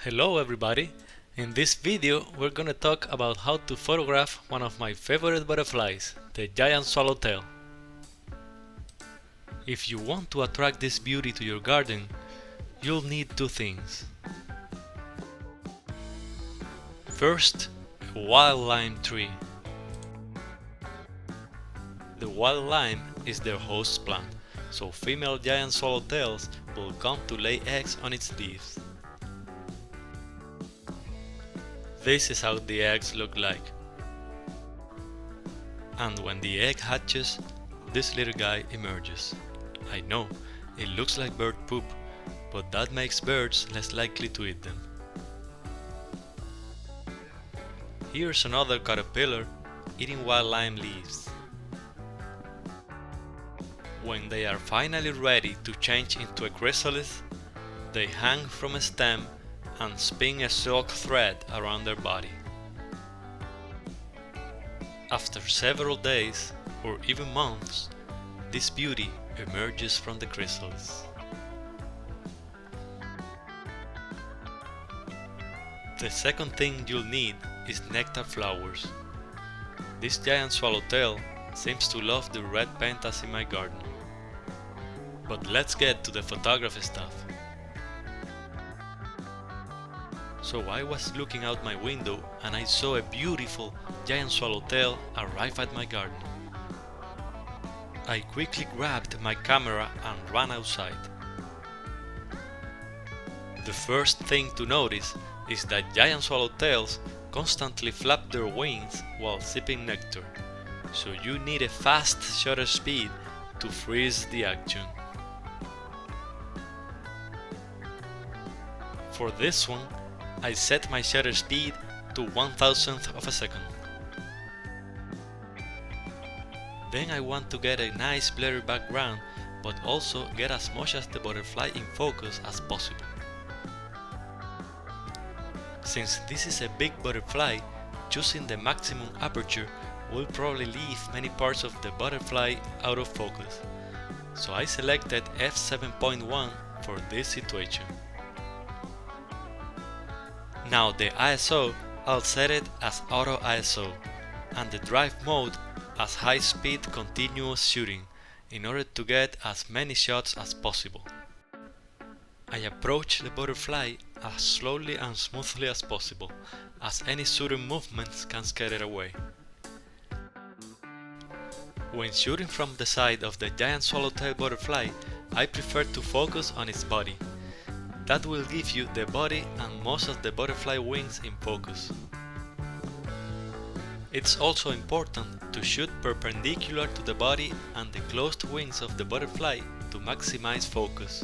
Hello everybody! In this video we're gonna talk about how to photograph one of my favorite butterflies, the Giant Swallowtail. If you want to attract this beauty to your garden, you'll need two things. First, a wild lime tree. The wild lime is their host plant, so female giant swallowtails will come to lay eggs on its leaves. This is how the eggs look like. And when the egg hatches, this little guy emerges. I know, it looks like bird poop, but that makes birds less likely to eat them. Here's another caterpillar eating wild lime leaves. When they are finally ready to change into a chrysalis, they hang from a stem and spin a silk thread around their body. After several days, or even months, this beauty emerges from the chrysalis. The second thing you'll need is nectar flowers. This giant swallowtail seems to love the red pentas in my garden. But let's get to the photography stuff. So I was looking out my window and I saw a beautiful giant swallowtail arrive at my garden. I quickly grabbed my camera and ran outside. The first thing to notice is that giant swallowtails constantly flap their wings while sipping nectar, so you need a fast shutter speed to freeze the action. For this one, I set my shutter speed to 1,000th of a second. Then I want to get a nice blurry background, but also get as much of the butterfly in focus as possible. Since this is a big butterfly, choosing the maximum aperture will probably leave many parts of the butterfly out of focus, so I selected f7.1 for this situation. Now the ISO, I'll set it as Auto ISO, and the drive mode as high speed continuous shooting, in order to get as many shots as possible. I approach the butterfly as slowly and smoothly as possible, as any sudden movements can scare it away. When shooting from the side of the giant swallowtail butterfly, I prefer to focus on its body. That will give you the body and most of the butterfly wings in focus. It's also important to shoot perpendicular to the body and the closed wings of the butterfly to maximize focus.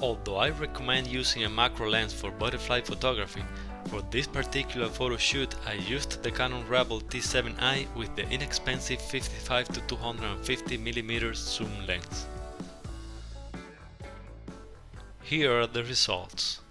Although I recommend using a macro lens for butterfly photography, for this particular photo shoot I used the Canon Rebel T7i with the inexpensive 55 to 250 mm zoom lens. Here are the results.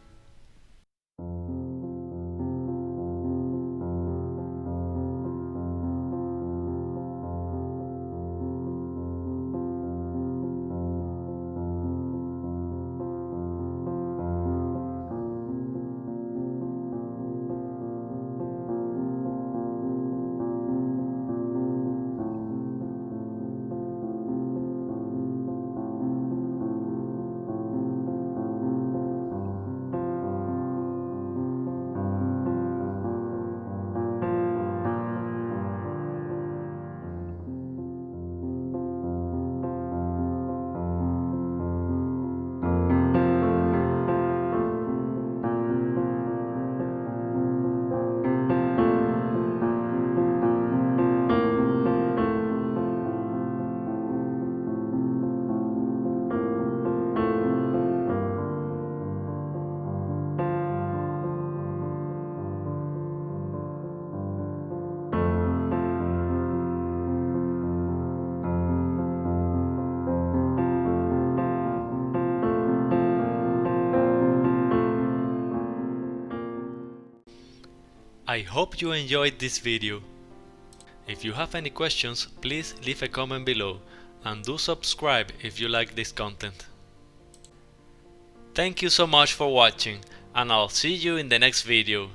I hope you enjoyed this video. If you have any questions, please leave a comment below and do subscribe if you like this content. Thank you so much for watching. and I'll see you in the next video.